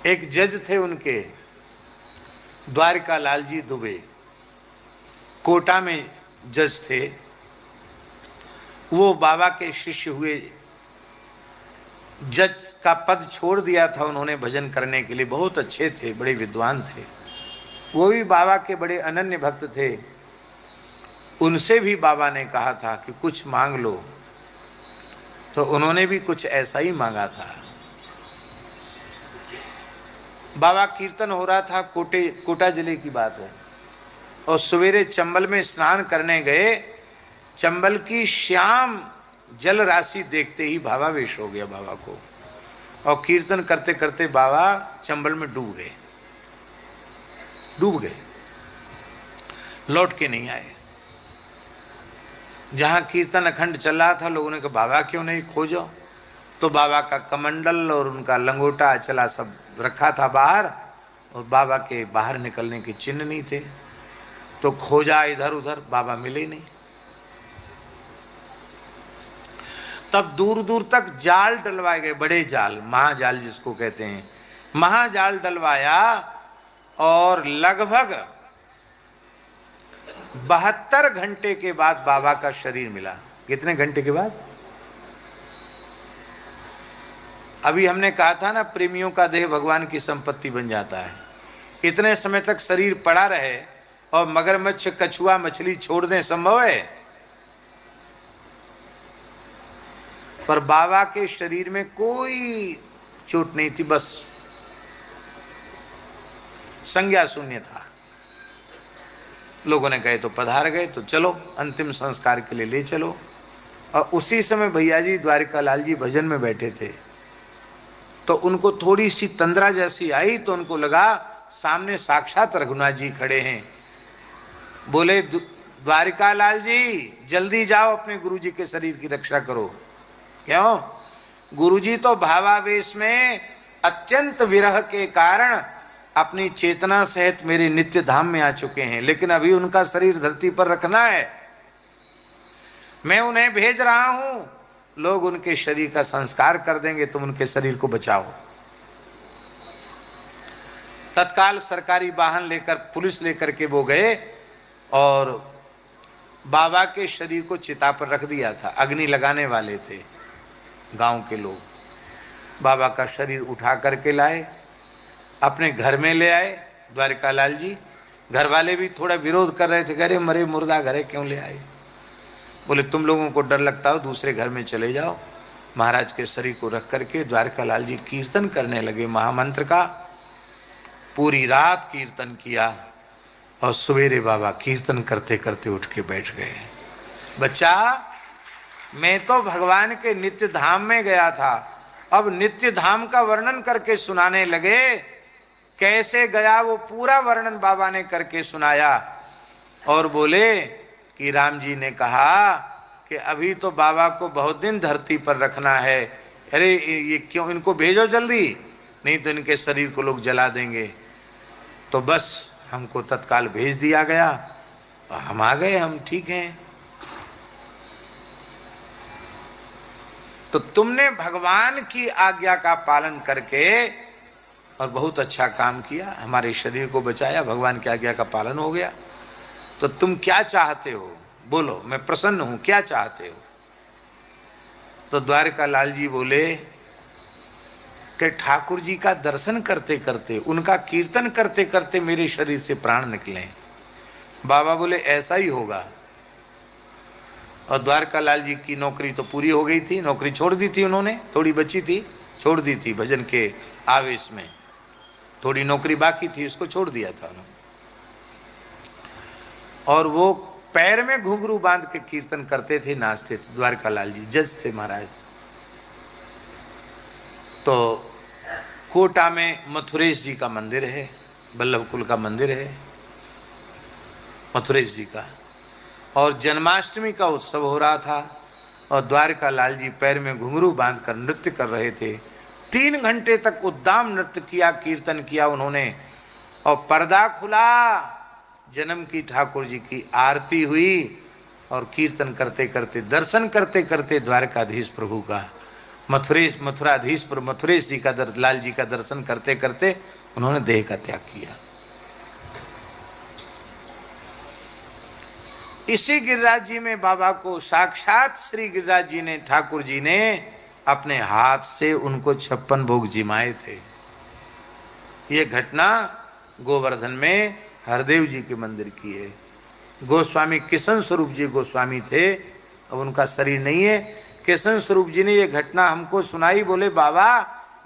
एक जज थे उनके, द्वारिका लाल जी दुबे, कोटा में जज थे। वो बाबा के शिष्य हुए, जज का पद छोड़ दिया था उन्होंने भजन करने के लिए। बहुत अच्छे थे, बड़े विद्वान थे। वो भी बाबा के बड़े अनन्य भक्त थे। उनसे भी बाबा ने कहा था कि कुछ मांग लो, तो उन्होंने भी कुछ ऐसा ही मांगा था। बाबा कीर्तन हो रहा था, कोटा जिले की बात है, और सवेरे चंबल में स्नान करने गए। चंबल की श्याम जल राशि देखते ही भावावेश हो गया बाबा को, और कीर्तन करते करते बाबा चंबल में डूब गए, लौट के नहीं आए। जहां कीर्तन अखंड चल रहा था, लोगों ने कहा बाबा क्यों नहीं खोजो, तो बाबा का कमंडल और उनका लंगोटा चला सब रखा था बाहर, और बाबा के बाहर निकलने के चिन्ह नहीं थे। तो खोजा इधर उधर, बाबा मिले नहीं। तब दूर दूर तक जाल डलवाए गए, बड़े जाल, महाजाल जिसको कहते हैं, महाजाल डलवाया, और लगभग 72 घंटे के बाद बाबा का शरीर मिला। कितने घंटे के बाद? अभी हमने कहा था ना, प्रेमियों का देह भगवान की संपत्ति बन जाता है। इतने समय तक शरीर पड़ा रहे और मगरमच्छ, कछुआ, मछली छोड़ दें, संभव है? पर बाबा के शरीर में कोई चोट नहीं थी, बस संज्ञा शून्य था। लोगों ने कहे तो पधार गए, तो चलो अंतिम संस्कार के लिए ले चलो। और उसी समय भैया जी द्वारिका लाल जी भजन में बैठे थे, तो उनको थोड़ी सी तंद्रा जैसी आई, तो उनको लगा सामने साक्षात रघुनाथ जी खड़े हैं। बोले द्वारिका लाल जी जल्दी जाओ, अपने गुरुजी के शरीर की रक्षा करो। क्यों? गुरुजी तो भावावेश में अत्यंत विरह के कारण अपनी चेतना सहित मेरे नित्य धाम में आ चुके हैं, लेकिन अभी उनका शरीर धरती पर रखना है। मैं उन्हें भेज रहा हूं, लोग उनके शरीर का संस्कार कर देंगे, तुम उनके शरीर को बचाओ। तत्काल सरकारी वाहन लेकर, पुलिस लेकर के वो गए और बाबा के शरीर को चिता पर रख दिया था। अग्नि लगाने वाले थे गांव के लोग। बाबा का शरीर उठा करके लाए, अपने घर में ले आए द्वारिका लाल जी। घर वाले भी थोड़ा विरोध कर रहे थे, अरे मरे मुर्दा घरे क्यों ले आए? बोले तुम लोगों को डर लगता हो, दूसरे घर में चले जाओ। महाराज के शरीर को रख करके द्वारिका लाल जी कीर्तन करने लगे महामंत्र का। पूरी रात कीर्तन किया, और सवेरे बाबा कीर्तन करते करते उठ के बैठ गए। बच्चा, मैं तो भगवान के नित्य धाम में गया था, अब नित्य धाम का वर्णन करके सुनाने लगे। कैसे गया वो पूरा वर्णन बाबा ने करके सुनाया, और बोले कि राम जी ने कहा कि अभी तो बाबा को बहुत दिन धरती पर रखना है। अरे ये क्यों, इनको भेजो जल्दी, नहीं तो इनके शरीर को लोग जला देंगे। तो बस हमको तत्काल भेज दिया गया, हम आ गए, हम ठीक हैं। तो तुमने भगवान की आज्ञा का पालन करके और बहुत अच्छा काम किया, हमारे शरीर को बचाया, भगवान की आज्ञा का पालन हो गया। तो तुम क्या चाहते हो? बोलो, मैं प्रसन्न हूं, क्या चाहते हो? तो द्वारिका लाल जी बोले कि ठाकुर जी का दर्शन करते करते, उनका कीर्तन करते करते मेरे शरीर से प्राण निकले। बाबा बोले ऐसा ही होगा। और द्वारका लाल जी की नौकरी तो पूरी हो गई थी, नौकरी छोड़ दी थी उन्होंने, थोड़ी बची थी, छोड़ दी थी भजन के आवेश में। थोड़ी नौकरी बाकी थी, उसको छोड़ दिया था उन्होंने। और वो पैर में घुंघरू बांध के कीर्तन करते थे, नाचते थे। द्वारका लाल जी जज थे महाराज। तो कोटा में मथुरेश जी का मंदिर है, वल्लभ कुल का मंदिर है मथुरेश जी का, और जन्माष्टमी का उत्सव हो रहा था, और द्वारका लाल जी पैर में घुंघरू बांधकर नृत्य कर रहे थे। 3 घंटे तक उद्दाम नृत्य किया, कीर्तन किया उन्होंने, और पर्दा खुला, जन्म की ठाकुर जी की आरती हुई, और कीर्तन करते करते, दर्शन करते करते द्वारकाधीश प्रभु का मथुराधीशपुर मथुरेश जी का लाल जी का दर्शन करते करते उन्होंने देह का त्याग किया। इसी गिरिराज जी में बाबा को साक्षात श्री गिरिराज जी ने, ठाकुर जी ने अपने हाथ से उनको 56 भोग जिमाए थे। ये घटना गोवर्धन में हरदेव जी के मंदिर की है। गोस्वामी किशन स्वरूप जी गोस्वामी थे, अब उनका शरीर नहीं है। किशन स्वरूप जी ने ये घटना हमको सुनाई, बोले बाबा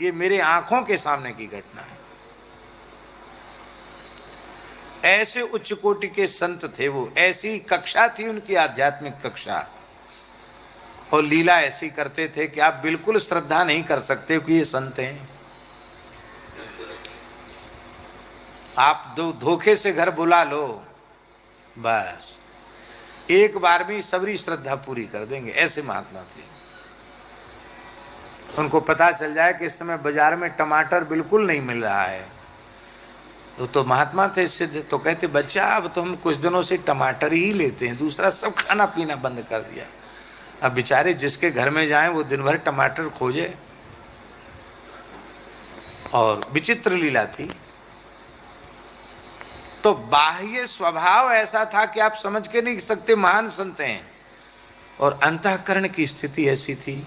ये मेरे आंखों के सामने की घटना है। ऐसे उच्च कोटि के संत थे वो, ऐसी कक्षा थी उनकी आध्यात्मिक कक्षा, और लीला ऐसी करते थे कि आप बिल्कुल श्रद्धा नहीं कर सकते कि ये संत हैं। आप धोखे से घर बुला लो, बस एक बार में सबरी श्रद्धा पूरी कर देंगे, ऐसे महात्मा थे। उनको पता चल जाए कि इस समय बाजार में टमाटर बिल्कुल नहीं मिल रहा है, तो महात्मा थे इससे, तो कहते बच्चा अब तो हम कुछ दिनों से टमाटर ही लेते हैं, दूसरा सब खाना पीना बंद कर दिया। अब बेचारे जिसके घर में जाएं वो दिन भर टमाटर खोजे, और विचित्र लीला थी। तो बाह्य स्वभाव ऐसा था कि आप समझ के नहीं सकते महान संत हैं, और अंतःकरण की स्थिति ऐसी थी